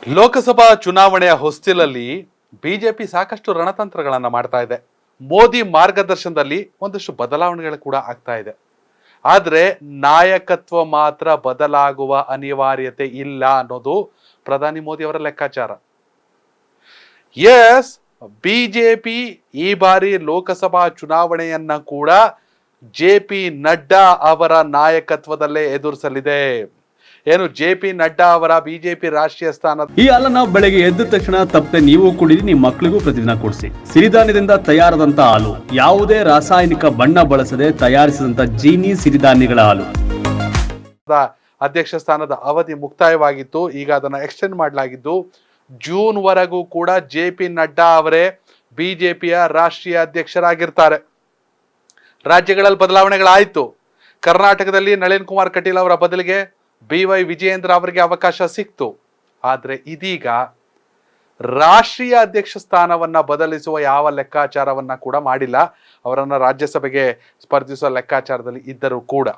ಲೋಕಸಭಾ ಚುನಾವಣೆಯ ಹೊಸ್ತಿಲಲ್ಲಿ ಬಿಜೆಪಿ ಸಾಕಷ್ಟು ರಣತಂತ್ರಗಳನ್ನ ಮಾಡ್ತಾ ಇದೆ. ಮೋದಿ ಮಾರ್ಗದರ್ಶನದಲ್ಲಿ ಒಂದಷ್ಟು ಬದಲಾವಣೆಗಳು ಕೂಡ ಆಗ್ತಾ ಇದೆ. ಆದ್ರೆ ನಾಯಕತ್ವ ಮಾತ್ರ ಬದಲಾಗುವ ಅನಿವಾರ್ಯತೆ ಇಲ್ಲ ಅನ್ನೋದು ಪ್ರಧಾನಿ ಮೋದಿ ಅವರ ಲೆಕ್ಕಾಚಾರ. ಎಸ್, ಬಿಜೆಪಿ ಈ ಬಾರಿ ಲೋಕಸಭಾ ಚುನಾವಣೆಯನ್ನ ಕೂಡ ಜೆ.ಪಿ. ನಡ್ಡಾ ಅವರ ನಾಯಕತ್ವದಲ್ಲೇ ಎದುರಿಸಲಿದೆ. ಏನು ಜೆ.ಪಿ. ನಡ್ಡಾ ಅವರ ಬಿಜೆಪಿ ರಾಷ್ಟ್ರೀಯ ಸ್ಥಾನ. ಈ ಹಾಲನ್ನ ಬೆಳಗ್ಗೆ ಎದ್ದ ತಕ್ಷಣ ತಪ್ಪದೆ ನೀವು ಕುಡಿದು ನಿಮ್ಮ ಮಕ್ಕಳಿಗೂ ಪ್ರತಿದಿನ ಕೊಡಿಸಿ. ಸಿರಿಧಾನ್ಯದಿಂದ ತಯಾರಾದಂತಹ ಹಾಲು, ಯಾವುದೇ ರಾಸಾಯನಿಕ ಬಣ್ಣ ಬಳಸದೆ ತಯಾರಿಸಿದಂತ ಜೀನಿ ಸಿರಿಧಾನ್ಯಗಳ ಹಾಲು. ಅಧ್ಯಕ್ಷ ಸ್ಥಾನದ ಅವಧಿ ಮುಕ್ತಾಯವಾಗಿತ್ತು. ಈಗ ಅದನ್ನ ಎಕ್ಸ್ಟೆಂಡ್ ಮಾಡಲಾಗಿದ್ದು ಜೂನ್ ವರೆಗೂ ಕೂಡ ಜೆ.ಪಿ. ನಡ್ಡಾ ಅವರೇ ಬಿಜೆಪಿಯ ರಾಷ್ಟ್ರೀಯ ಅಧ್ಯಕ್ಷರಾಗಿರ್ತಾರೆ. ರಾಜ್ಯಗಳಲ್ಲಿ ಬದಲಾವಣೆಗಳಾಯಿತು. ಕರ್ನಾಟಕದಲ್ಲಿ ನಳಿನ್ ಕುಮಾರ್ ಕಟೀಲ್ ಅವರ ಬದಲಿಗೆ ಬಿ.ವೈ. ವಿಜಯೇಂದ್ರ ಅವರಿಗೆ ಅವಕಾಶ ಸಿಕ್ತು. ಆದ್ರೆ ಇದೀಗ ರಾಷ್ಟ್ರೀಯ ಅಧ್ಯಕ್ಷ ಸ್ಥಾನವನ್ನ ಬದಲಿಸುವ ಯಾವ ಲೆಕ್ಕಾಚಾರವನ್ನ ಕೂಡ ಮಾಡಿಲ್ಲ. ಅವರನ್ನ ರಾಜ್ಯಸಭೆಗೆ ಸ್ಪರ್ಧಿಸುವ ಲೆಕ್ಕಾಚಾರದಲ್ಲಿ ಇದ್ದರೂ ಕೂಡ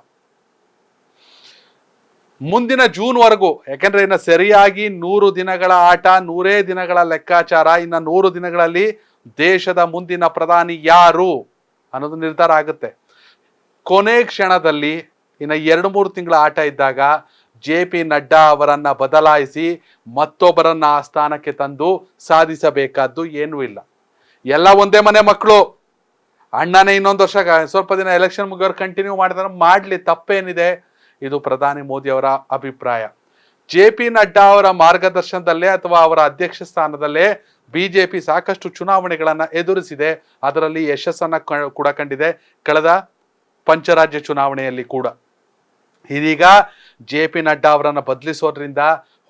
ಮುಂದಿನ ಜೂನ್ ವರೆಗೂ, ಯಾಕಂದ್ರೆ ಇನ್ನು ಸರಿಯಾಗಿ 100 ದಿನಗಳ ಆಟ, 100 ದಿನಗಳ ಲೆಕ್ಕಾಚಾರ. ಇನ್ನು 100 ದಿನಗಳಲ್ಲಿ ದೇಶದ ಮುಂದಿನ ಪ್ರಧಾನಿ ಯಾರು ಅನ್ನೋದು ನಿರ್ಧಾರ ಆಗುತ್ತೆ. ಕೊನೆ ಕ್ಷಣದಲ್ಲಿ ಇನ್ನು 2-3 ತಿಂಗಳ ಆಟ ಇದ್ದಾಗ ಜೆ.ಪಿ. ನಡ್ಡಾ ಅವರನ್ನ ಬದಲಾಯಿಸಿ ಮತ್ತೊಬ್ಬರನ್ನ ಆ ಸ್ಥಾನಕ್ಕೆ ತಂದು ಸಾಧಿಸಬೇಕಾದ್ದು ಏನೂ ಇಲ್ಲ. ಎಲ್ಲ ಒಂದೇ ಮನೆ ಮಕ್ಕಳು. ಅಣ್ಣನೇ ಇನ್ನೊಂದು ವರ್ಷ ಸ್ವಲ್ಪ ದಿನ ಎಲೆಕ್ಷನ್ ಮುಗಿಯೋರು ಕಂಟಿನ್ಯೂ ಮಾಡಿದ್ರೆ ಮಾಡ್ಲಿ, ತಪ್ಪೇನಿದೆ. ಇದು ಪ್ರಧಾನಿ ಮೋದಿ ಅವರ ಅಭಿಪ್ರಾಯ. ಜೆ.ಪಿ. ನಡ್ಡಾ ಅವರ ಮಾರ್ಗದರ್ಶನದಲ್ಲೇ ಅಥವಾ ಅವರ ಅಧ್ಯಕ್ಷ ಸ್ಥಾನದಲ್ಲೇ ಬಿಜೆಪಿ ಸಾಕಷ್ಟು ಚುನಾವಣೆಗಳನ್ನ ಎದುರಿಸಿದೆ. ಅದರಲ್ಲಿ ಯಶಸ್ಸನ್ನ ಕೂಡ ಕಂಡಿದೆ ಕಳೆದ ಪಂಚರಾಜ್ಯ ಚುನಾವಣೆಯಲ್ಲಿ ಕೂಡ. ಇದೀಗ ಜೆ.ಪಿ. ನಡ್ಡಾ ಅವರನ್ನ ಬದಲಿಸೋದ್ರಿಂದ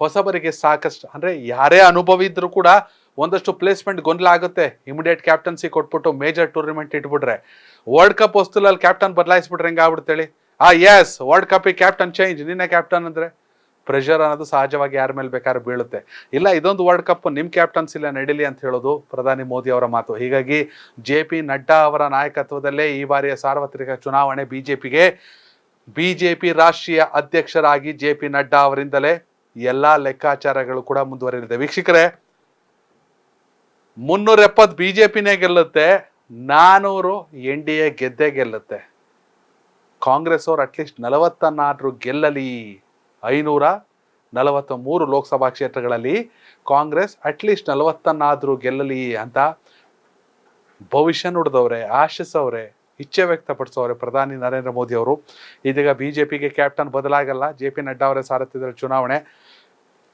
ಹೊಸಬರಿಗೆ ಸಾಕಷ್ಟು, ಅಂದ್ರೆ ಯಾರೇ ಅನುಭವಿ ಇದ್ರು ಕೂಡ ಒಂದಷ್ಟು ಪ್ಲೇಸ್ಮೆಂಟ್ ಗೊಂದಲ ಆಗುತ್ತೆ. ಇಮಿಡಿಯೇಟ್ ಕ್ಯಾಪ್ಟನ್ಸಿ ಕೊಟ್ಬಿಟ್ಟು ಮೇಜರ್ ಟೂರ್ನಮೆಂಟ್ ಇಟ್ಬಿಟ್ರೆ, ವರ್ಲ್ಡ್ ಕಪ್ ಹೊಸ್ತಲಲ್ಲಿ ಕ್ಯಾಪ್ಟನ್ ಬದಲಾಯಿಸ್ಬಿಟ್ರೆ ಹೆಂಗಾಗ್ಬಿಡ್ತೇಳಿ. Yes, world cup captain change, ನಿನ್ನೆ ಕ್ಯಾಪ್ಟನ್ ಅಂದ್ರೆ ಪ್ರೆಷರ್ ಅನ್ನೋದು ಸಹಜವಾಗಿ ಯಾರ ಮೇಲೆ ಬೇಕಾದ್ರೂ ಬೀಳುತ್ತೆ. ಇಲ್ಲ, ಇದೊಂದು ವರ್ಲ್ಡ್ ಕಪ್ ನಿಮ್ ಕ್ಯಾಪ್ಟನ್ಸಿ ಇಲ್ಲ, ನಡೀಲಿ ಅಂತ ಹೇಳೋದು ಪ್ರಧಾನಿ ಮೋದಿ ಅವರ ಮಾತು. ಹೀಗಾಗಿ ಜೆ.ಪಿ. ನಡ್ಡಾ ಅವರ ನಾಯಕತ್ವದಲ್ಲೇ ಈ ಬಾರಿಯ ಸಾರ್ವತ್ರಿಕ ಚುನಾವಣೆ ಬಿಜೆಪಿ ರಾಷ್ಟ್ರೀಯ ಅಧ್ಯಕ್ಷರಾಗಿ ಜೆ.ಪಿ. ನಡ್ಡಾ ಅವರಿಂದಲೇ ಎಲ್ಲಾ ಲೆಕ್ಕಾಚಾರಗಳು ಕೂಡ ಮುಂದುವರಿಯಲಿದೆ. ವೀಕ್ಷಕರೇ, 370 ಬಿಜೆಪಿನೇ ಗೆಲ್ಲುತ್ತೆ, 400 NDA ಗೆದ್ದೇ ಗೆಲ್ಲುತ್ತೆ. ಕಾಂಗ್ರೆಸ್ ಅವರು ಅಟ್ಲೀಸ್ಟ್ 40 ಗೆಲ್ಲಲಿ. 543 ಲೋಕಸಭಾ ಕ್ಷೇತ್ರಗಳಲ್ಲಿ ಕಾಂಗ್ರೆಸ್ ಅಟ್ಲೀಸ್ಟ್ 40 ಗೆಲ್ಲಲಿ ಅಂತ ಭವಿಷ್ಯ ನುಡಿದವ್ರೆ, ಆಶಿಸವ್ರೆ, ಇಚ್ಛೆ ವ್ಯಕ್ತಪಡಿಸೋರೆ ಪ್ರಧಾನಿ ನರೇಂದ್ರ ಮೋದಿ ಅವರು. ಇದೀಗ ಬಿಜೆಪಿಗೆ ಕ್ಯಾಪ್ಟನ್ ಬದಲಾಗಲ್ಲ, ಜೆ.ಪಿ. ನಡ್ಡಾ ಅವರೇ ಸಾರಥ್ಯದಲ್ಲಿ ಚುನಾವಣೆ.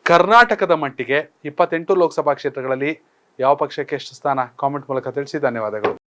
ಕರ್ನಾಟಕದ ಮಟ್ಟಿಗೆ 28 ಲೋಕಸಭಾ ಕ್ಷೇತ್ರಗಳಲ್ಲಿ ಯಾವ ಪಕ್ಷಕ್ಕೆ ಎಷ್ಟು ಸ್ಥಾನ, ಕಾಮೆಂಟ್ ಮೂಲಕ ತಿಳಿಸಿ. ಧನ್ಯವಾದಗಳು.